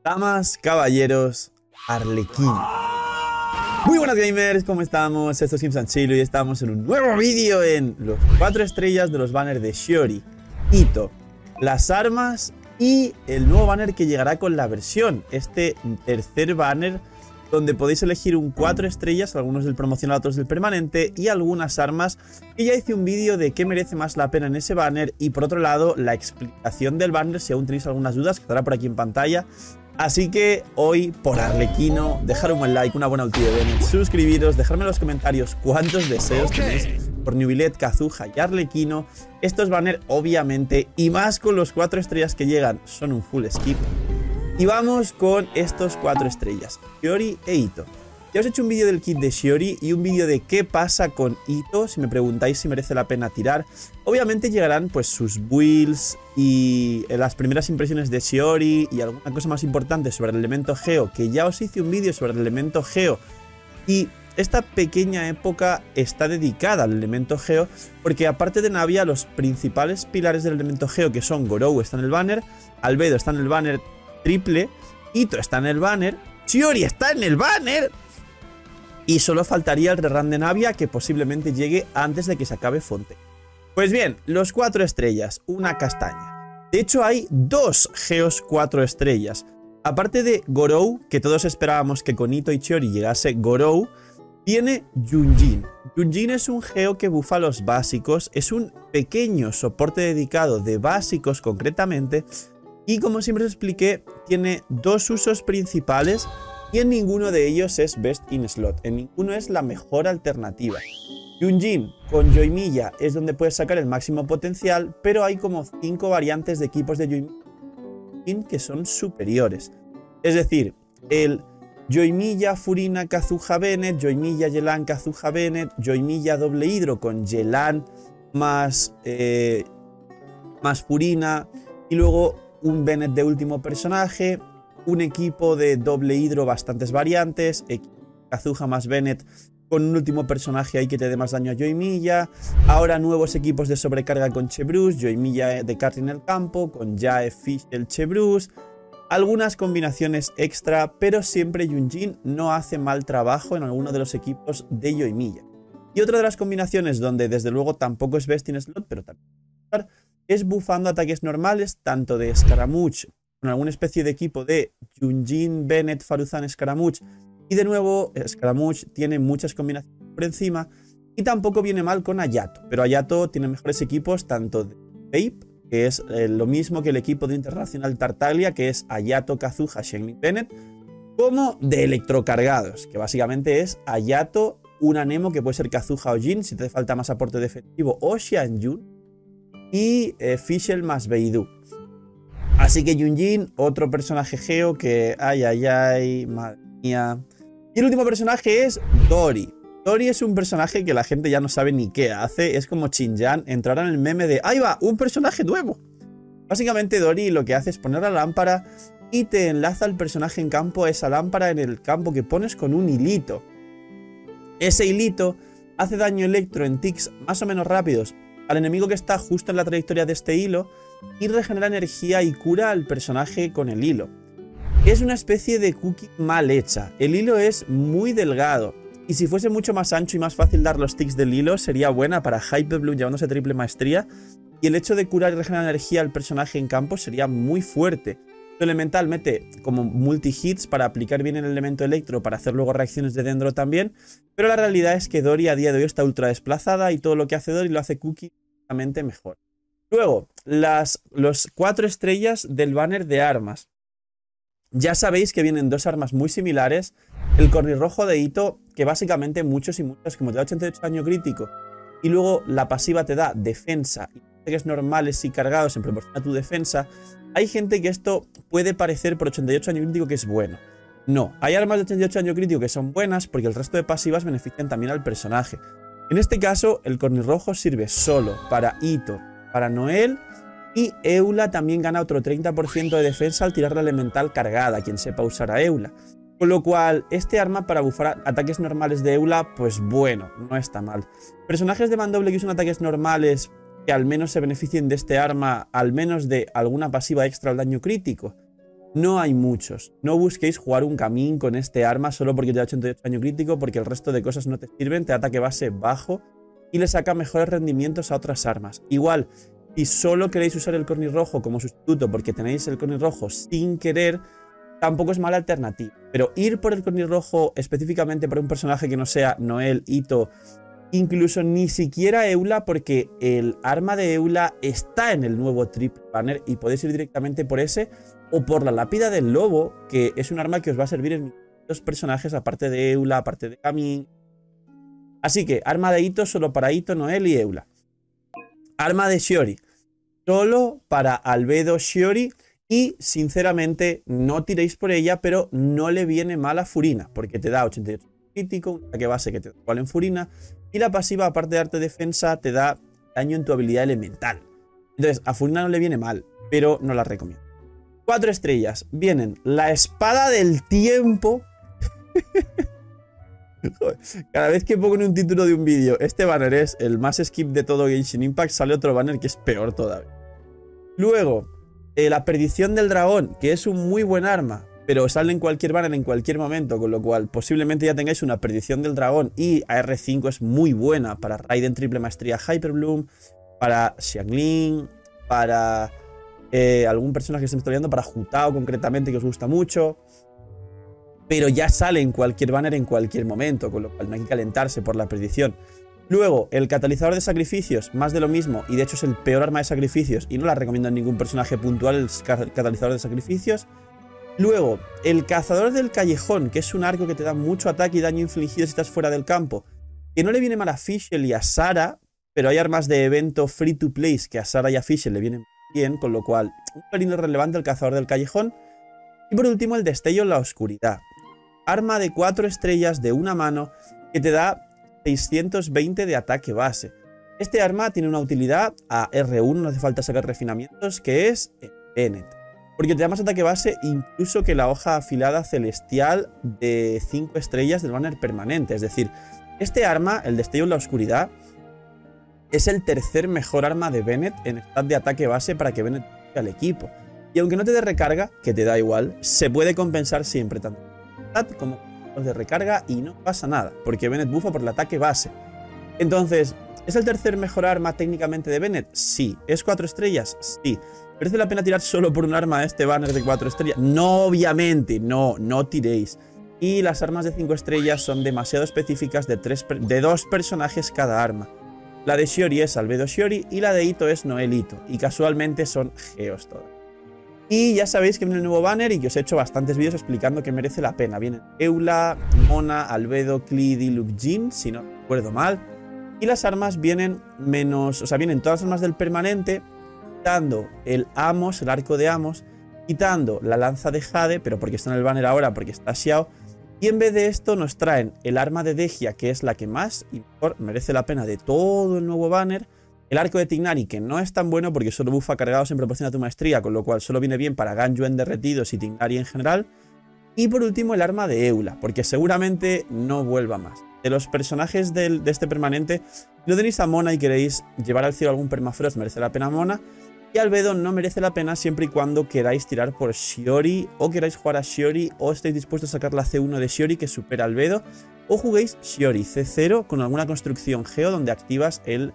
Damas, caballeros, Arlequino. Muy buenas gamers, ¿cómo estamos? Esto es Simsanchilo y estamos en un nuevo vídeo en los 4 estrellas de los banners de Shiori, Itto, las armas y el nuevo banner que llegará con la versión. Este tercer banner donde podéis elegir un 4 estrellas, algunos del promocional, otros del permanente, y algunas armas, que ya hice un vídeo de qué merece más la pena en ese banner, y por otro lado la explicación del banner si aún tenéis algunas dudas, que estará por aquí en pantalla. Así que hoy, por Arlequino, dejar un buen like, una buena ulti de Bennett, suscribiros, dejarme en los comentarios cuántos deseos tenéis por Neuvillette, Kazuha y Arlequino. Estos banners, obviamente, y más con los 4 estrellas que llegan, son un full skip. Y vamos con estos 4 estrellas, Shiori e Itto. Ya os he hecho un vídeo del kit de Shiori y un vídeo de qué pasa con Itto, si me preguntáis si merece la pena tirar. Obviamente llegarán pues sus builds y las primeras impresiones de Shiori y alguna cosa más importante sobre el elemento Geo, que ya os hice un vídeo sobre el elemento Geo. Y esta pequeña época está dedicada al elemento Geo, porque aparte de Navia, los principales pilares del elemento Geo, que son Gorou está en el banner, Albedo está en el banner triple, Itto está en el banner, Shiori está en el banner, y solo faltaría el rerun de Navia, que posiblemente llegue antes de que se acabe Fonte. Pues bien, los 4 estrellas, una castaña. De hecho hay 2 Geos 4 estrellas. Aparte de Gorou, que todos esperábamos que con Itto y Shiori llegase Gorou, viene Yunjin. Yunjin es un Geo que bufa los básicos, es un pequeño soporte dedicado de básicos concretamente, y como siempre os expliqué, tiene 2 usos principales y en ninguno de ellos es best in slot, en ninguno es la mejor alternativa. Yunjin con Yoimiya es donde puedes sacar el máximo potencial, pero hay como 5 variantes de equipos de Yoimiya que son superiores. Es decir, el Yoimiya Furina Kazuha Bennett, Yoimiya Yelan Kazuha Bennett, Yoimiya doble hidro con Yelan más Furina, y luego un Bennett de último personaje, un equipo de doble hidro, bastantes variantes, Kazuha más Bennett con un último personaje ahí que te dé más daño a Yoimiya. Ahora nuevos equipos de sobrecarga con Chebrush, Yoimiya de carry en el campo, con Jae, Fischl, Chebrush. Algunas combinaciones extra, pero siempre Yunjin no hace mal trabajo en alguno de los equipos de Yoimiya. Y otra de las combinaciones donde desde luego tampoco es best in slot, pero también es bufando ataques normales, tanto de Scaramouche con alguna especie de equipo de Yunjin, Bennett, Faruzan, Scaramouche. Y de nuevo, Scaramouche tiene muchas combinaciones por encima. Y tampoco viene mal con Hayato. Pero Hayato tiene mejores equipos tanto de Vape, que es lo mismo que el equipo de Internacional Tartaglia, que es Hayato, Kazuha, Shenmue, Bennett, como de electrocargados, que básicamente es Hayato, un Anemo que puede ser Kazuha o Jin, si te hace falta más aporte defensivo, o Xianyun, y Fischl más Beidou. Así que Yunjin, otro personaje Geo que ay, madre mía. Y el último personaje es Dori. Dori es un personaje que la gente ya no sabe ni qué hace. Es como Xinjiang, entrará en el meme de ¡ahí va! ¡Un personaje nuevo! Básicamente Dori lo que hace es poner la lámpara y te enlaza el personaje en campo a esa lámpara en el campo que pones con un hilito. Ese hilito hace daño electro en ticks más o menos rápidos al enemigo que está justo en la trayectoria de este hilo, y regenera energía y cura al personaje con el hilo. Es una especie de cookie mal hecha. El hilo es muy delgado, y si fuese mucho más ancho y más fácil dar los ticks del hilo, sería buena para Hyper Bloom llevándose triple maestría, y el hecho de curar y regenerar energía al personaje en campo sería muy fuerte. Su elemental mete como multi-hits para aplicar bien el elemento electro, para hacer luego reacciones de Dendro también, pero la realidad es que Dori a día de hoy está ultra desplazada y todo lo que hace Dori lo hace Cookie mejor. Luego, los 4 estrellas del banner de armas. Ya sabéis que vienen 2 armas muy similares. El cornirrojo de Itto, que básicamente muchos y muchas, como te da 88 daño crítico, y luego la pasiva te da defensa y ataques normales y cargados en proporción a tu defensa. Hay gente que esto puede parecer por 88 daño crítico que es bueno. No, hay armas de 88 daño crítico que son buenas porque el resto de pasivas benefician también al personaje. En este caso, el cornirrojo sirve solo para Itto, para Noel, y Eula también gana otro 30% de defensa al tirar la elemental cargada, quien sepa usar a Eula. Con lo cual, este arma para bufar ataques normales de Eula, pues bueno, no está mal. Personajes de mandoble que usan ataques normales que al menos se beneficien de este arma, al menos de alguna pasiva extra al daño crítico. no hay muchos. No busquéis jugar un Camín con este arma solo porque te da 88 daño crítico, porque el resto de cosas no te sirven, te da ataque base bajo y le saca mejores rendimientos a otras armas. Igual, si solo queréis usar el Corny rojo como sustituto porque tenéis el Corny rojo sin querer, tampoco es mala alternativa. Pero ir por el Corny rojo específicamente por un personaje que no sea Noel, Ito, incluso ni siquiera Eula, porque el arma de Eula está en el nuevo triple banner y podéis ir directamente por ese o por la lápida del lobo, que es un arma que os va a servir en muchos personajes aparte de Eula, aparte de Camín. Así que arma de Ito solo para Ito, Noel y Eula. Arma de Shiori solo para Albedo, Shiori. Y sinceramente no tiréis por ella, pero no le viene mal a Furina, porque te da 88 crítico, un ataque base que te da igual en Furina, y la pasiva, aparte de darte defensa, te da daño en tu habilidad elemental. Entonces a Furina no le viene mal, pero no la recomiendo. 4 estrellas. Vienen la espada del tiempo. Cada vez que pongo en un título de un vídeo este banner es el más skip de todo Genshin Impact, sale otro banner que es peor todavía. Luego la perdición del dragón, que es un muy buen arma, pero sale en cualquier banner en cualquier momento, con lo cual posiblemente ya tengáis una perdición del dragón. Y AR5 es muy buena para Raiden triple maestría Hyperbloom, para Xiangling, para algún personaje que se me está olvidando, para Jutao concretamente, que os gusta mucho. Pero ya sale en cualquier banner en cualquier momento, con lo cual no hay que calentarse por la perdición. Luego, el catalizador de sacrificios, más de lo mismo, y de hecho es el peor arma de sacrificios y no la recomiendo a ningún personaje puntual, el catalizador de sacrificios. Luego, el cazador del callejón, que es un arco que te da mucho ataque y daño infligido si estás fuera del campo, que no le viene mal a Fischl y a Sara, pero hay armas de evento free to play que a Sara y a Fischl le vienen bien, con lo cual un pelín relevante el cazador del callejón. Y por último, el destello en la oscuridad. Arma de 4 estrellas de una mano que te da 620 de ataque base. Este arma tiene una utilidad a R1, no hace falta sacar refinamientos, que es Bennett. Porque te da más ataque base incluso que la hoja afilada celestial de 5 estrellas del banner permanente. Es decir, este arma, el destello en la oscuridad, es el tercer mejor arma de Bennett en stat de ataque base para que Bennett llegue al equipo. Y aunque no te dé recarga, que te da igual, se puede compensar siempre tanto stat como de recarga y no pasa nada, porque Bennett buffa por el ataque base. Entonces, ¿es el tercer mejor arma técnicamente de Bennett? Sí. ¿Es 4 estrellas? Sí. ¿Merece la pena tirar solo por un arma de este banner de 4 estrellas? No, obviamente, no tiréis. Y las armas de 5 estrellas son demasiado específicas de 2 personajes cada arma. La de Shiori es Albedo Shiori y la de Ito es Noel Ito, y casualmente son geos todas. Y ya sabéis que viene el nuevo banner y que os he hecho bastantes vídeos explicando que merece la pena. Vienen Eula, Mona, Albedo, Clid y Luke Jin, si no recuerdo mal. Y las armas vienen vienen todas las armas del permanente, quitando el Amos, el arco de Amos, quitando la lanza de Jade, pero porque está en el banner ahora, porque está Xiao. Y en vez de esto nos traen el arma de Degia, que es la que más y mejor merece la pena de todo el nuevo banner. El arco de Tignari, que no es tan bueno porque solo buffa cargados en proporción a tu maestría, con lo cual solo viene bien para Ganjuen derretidos y Tignari en general. Y por último el arma de Eula, porque seguramente no vuelva más. De los personajes de este permanente, si no tenéis a Mona y queréis llevar al cielo algún permafrost, merece la pena Mona. Y Albedo no merece la pena siempre y cuando queráis tirar por Shiori, o queráis jugar a Shiori, o estéis dispuestos a sacar la C1 de Shiori que supera a Albedo, o juguéis Shiori C0 con alguna construcción geo donde activas el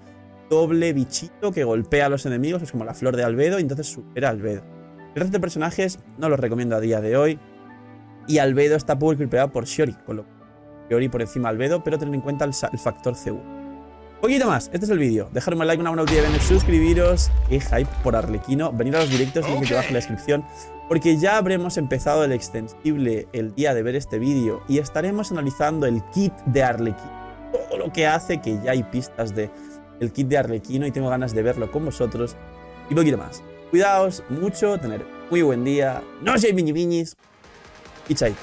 doble bichito que golpea a los enemigos, es como la flor de Albedo, y entonces supera a Albedo. El resto de personajes no los recomiendo a día de hoy, y Albedo está power creepado por Shiori, con lo que Shiori por encima de Albedo, pero tened en cuenta el factor C1. Poquito más, este es el vídeo. Dejadme un like, una buena utilidad, suscribiros. Qué hype por Arlequino. Venid a los directos, link que abajo en la descripción, porque ya habremos empezado el extensible el día de ver este vídeo y estaremos analizando el kit de Arlequino. Todo lo que hace, que ya hay pistas de el kit de Arlequino y tengo ganas de verlo con vosotros. Y poquito más. Cuidaos mucho, tener muy buen día. No seáis miñibiñis. Y chaito.